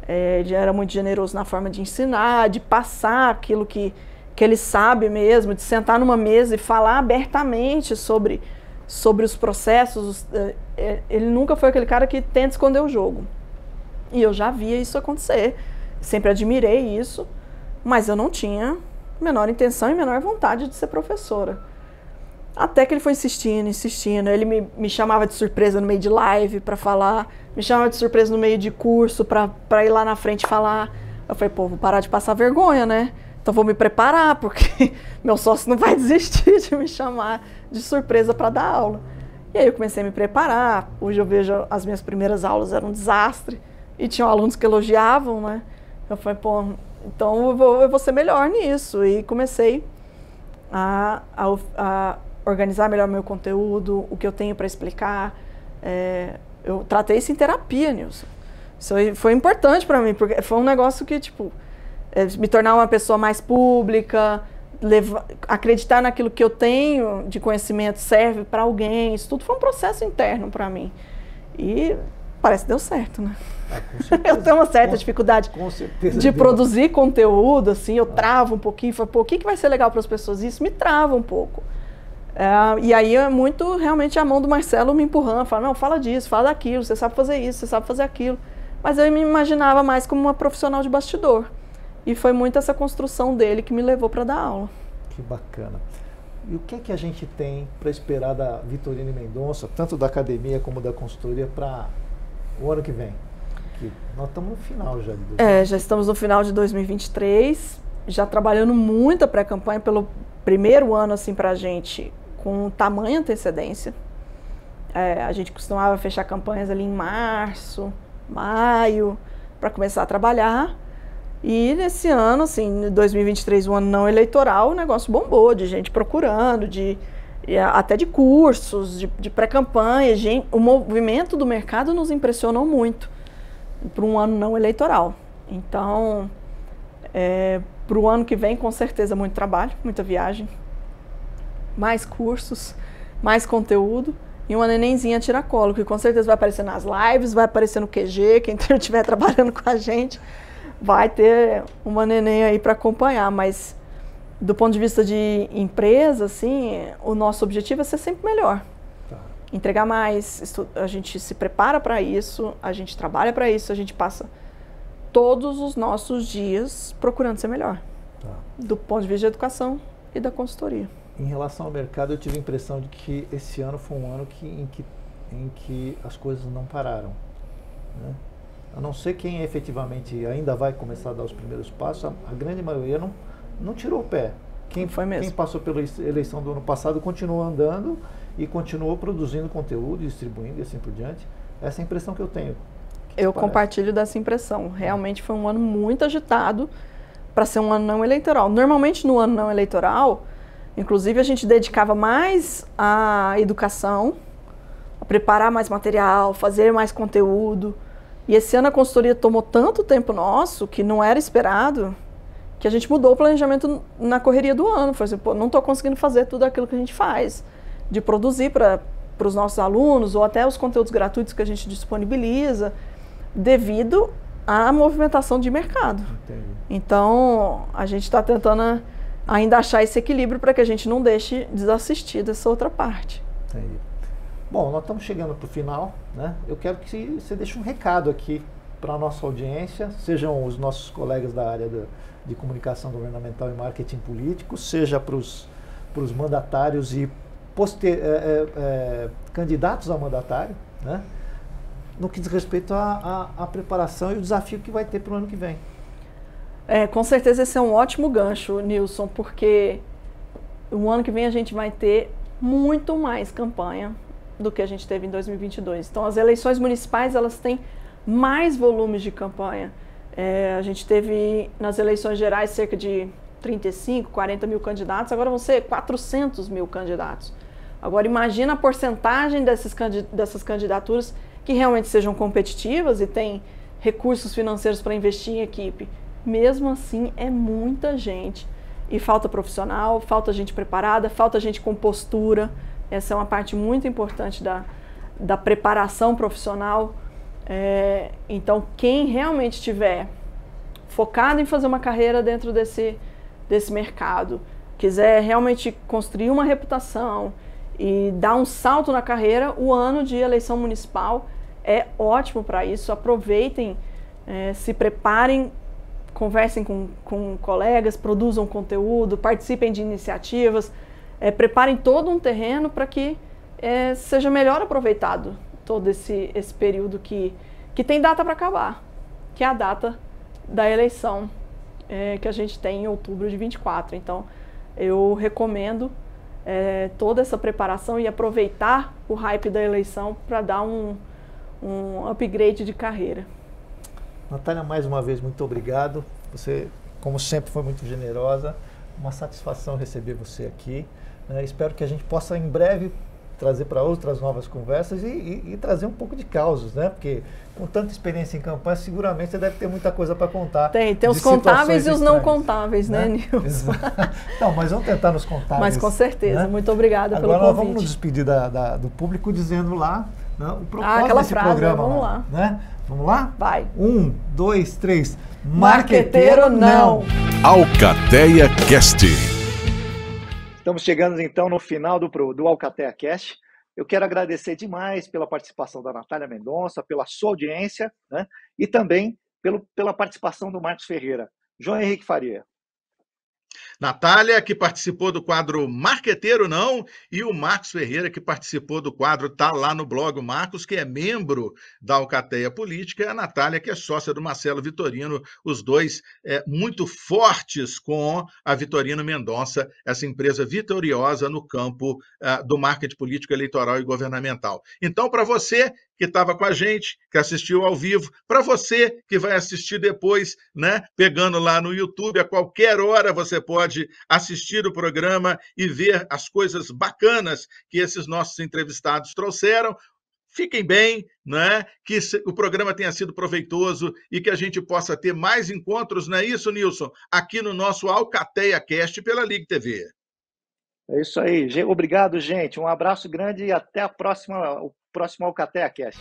[SPEAKER 5] Ele era muito generoso na forma de ensinar, de passar aquilo que ele sabe mesmo, de sentar numa mesa e falar abertamente sobre os processos. Ele nunca foi aquele cara que tenta esconder o jogo. E eu já via isso acontecer, sempre admirei isso, mas eu não tinha menor intenção e menor vontade de ser professora. Até que ele foi insistindo, ele me chamava de surpresa no meio de live para falar, me chamava de surpresa no meio de curso para ir lá na frente falar. Eu falei, pô, vou parar de passar vergonha, né? Então vou me preparar, porque meu sócio não vai desistir de me chamar de surpresa para dar aula. E aí eu comecei a me preparar. Hoje eu vejo as minhas primeiras aulas eram um desastre. E tinham alunos que elogiavam, né? Eu falei, pô, então eu vou ser melhor nisso. E comecei a organizar melhor meu conteúdo, o que eu tenho para explicar. Eu tratei isso em terapia, Nilson. Isso foi importante para mim, porque foi um negócio que, tipo, me tornar uma pessoa mais pública, acreditar naquilo que eu tenho de conhecimento serve para alguém. Isso tudo foi um processo interno para mim. E parece que deu certo, né? Eu tenho uma certa dificuldade de produzir conteúdo, assim, eu travo um pouquinho, falo, pô, o que vai ser legal para as pessoas? Isso me trava um pouco. E aí é muito, realmente, a mão do Marcelo me empurrando, fala, não, fala disso, fala daquilo, você sabe fazer isso, você sabe fazer aquilo. Mas eu me imaginava mais como uma profissional de bastidor. E foi muito essa construção dele que me levou para dar aula.
[SPEAKER 6] Que bacana. E o que é que a gente tem para esperar da Vitorino Mendonça, tanto da academia como da consultoria, para o ano que vem? Que nós estamos no final já de 2023.
[SPEAKER 5] Já estamos no final de 2023, já trabalhando muita pré-campanha pelo primeiro ano, assim, para a gente, com tamanha antecedência. A gente costumava fechar campanhas ali em março, maio, para começar a trabalhar. E nesse ano, assim, 2023, um ano não eleitoral, o negócio bombou, de gente procurando, até de cursos, de pré-campanha. O movimento do mercado nos impressionou muito para um ano não eleitoral. Então, para o ano que vem, com certeza, muito trabalho, muita viagem, mais cursos, mais conteúdo e uma nenenzinha tiracolo, que com certeza vai aparecer nas lives, vai aparecer no QG, quem estiver trabalhando com a gente vai ter uma neném aí para acompanhar, mas do ponto de vista de empresa, assim, o nosso objetivo é ser sempre melhor. Tá. Entregar mais, a gente se prepara para isso, a gente trabalha para isso, a gente passa todos os nossos dias procurando ser melhor. Tá. Do ponto de vista de educação e da consultoria.
[SPEAKER 6] Em relação ao mercado, eu tive a impressão de que esse ano foi um ano em que as coisas não pararam, né? A não ser quem efetivamente ainda vai começar a dar os primeiros passos, a grande maioria não tirou o pé. Quem passou pela eleição do ano passado continuou andando e continuou produzindo conteúdo, distribuindo e assim por diante. Essa é a impressão que eu tenho.
[SPEAKER 5] Eu compartilho dessa impressão. Realmente foi um ano muito agitado para ser um ano não eleitoral. Normalmente no ano não eleitoral, inclusive a gente dedicava mais à educação, a preparar mais material, fazer mais conteúdo. E esse ano a consultoria tomou tanto tempo nosso, que não era esperado, que a gente mudou o planejamento na correria do ano. Foi assim, pô, não estou conseguindo fazer tudo aquilo que a gente faz, de produzir para os nossos alunos, ou até os conteúdos gratuitos que a gente disponibiliza, devido à movimentação de mercado. Entendi. Então, a gente está tentando ainda achar esse equilíbrio para que a gente não deixe desassistir dessa outra parte.
[SPEAKER 6] Entendi. Bom, nós estamos chegando para o final, né? Eu quero que você deixe um recado aqui para a nossa audiência, sejam os nossos colegas da área de comunicação governamental e marketing político, seja para os mandatários e candidatos a mandatário, né? No que diz respeito à preparação e o desafio que vai ter para o ano que vem.
[SPEAKER 5] Com certeza esse é um ótimo gancho, Nilson, porque o ano que vem a gente vai ter muito mais campanha do que a gente teve em 2022. Então, as eleições municipais, elas têm mais volumes de campanha. A gente teve, nas eleições gerais, cerca de 35, 40 mil candidatos, agora vão ser 400 mil candidatos. Agora, imagina a porcentagem dessas candidaturas que realmente sejam competitivas e têm recursos financeiros para investir em equipe. Mesmo assim, é muita gente. E falta profissional, falta gente preparada, falta gente com postura. Essa é uma parte muito importante da preparação profissional. Então, quem realmente estiver focado em fazer uma carreira dentro desse mercado, quiser realmente construir uma reputação e dar um salto na carreira, o ano de eleição municipal é ótimo para isso. Aproveitem, se preparem, conversem com colegas, produzam conteúdo, participem de iniciativas, preparem todo um terreno para que seja melhor aproveitado todo esse período que tem data para acabar, que é a data da eleição que a gente tem em outubro de 24. Então, eu recomendo toda essa preparação e aproveitar o hype da eleição para dar um upgrade de carreira.
[SPEAKER 6] Natália, mais uma vez, muito obrigado. Você, como sempre, foi muito generosa. Uma satisfação receber você aqui. Espero que a gente possa, em breve, trazer para outras novas conversas e trazer um pouco de causos, né? Porque com tanta experiência em campanha, seguramente você deve ter muita coisa para contar.
[SPEAKER 5] Tem os contáveis e os não contáveis, né, Nilson?
[SPEAKER 6] Não, mas vamos tentar nos contáveis.
[SPEAKER 5] Mas com certeza, né? Muito obrigada pelo convite.
[SPEAKER 6] Agora nós vamos nos despedir do público dizendo lá, né, o propósito desse
[SPEAKER 5] frase,
[SPEAKER 6] programa.
[SPEAKER 5] Vamos lá.
[SPEAKER 6] Né? Vamos lá?
[SPEAKER 5] Vai.
[SPEAKER 6] 1, 2, 3.
[SPEAKER 5] Marqueteiro não.
[SPEAKER 3] Alcateia Cast.
[SPEAKER 2] Estamos chegando então no final do Alcateia Cast. Eu quero agradecer demais pela participação da Natália Mendonça, pela sua audiência, né? E também pela participação do Marcos Ferreira. João Henrique Faria.
[SPEAKER 1] Natália, que participou do quadro Marqueteiro Não, e o Marcos Ferreira, que participou do quadro, está lá no blog. O Marcos, que é membro da Alcateia Política, e a Natália, que é sócia do Marcelo Vitorino, os dois muito fortes com a Vitorino Mendonça, essa empresa vitoriosa no campo do marketing político, eleitoral e governamental. Então, para você que estava com a gente, que assistiu ao vivo, para você que vai assistir depois, né, pegando lá no YouTube, a qualquer hora você pode assistir o programa e ver as coisas bacanas que esses nossos entrevistados trouxeram. Fiquem bem, né? Que o programa tenha sido proveitoso e que a gente possa ter mais encontros, não é isso, Nilson? Aqui no nosso Alcateia Cast pela Ligue TV.
[SPEAKER 2] É isso aí. Obrigado, gente. Um abraço grande e até o próximo Alcateia Cast.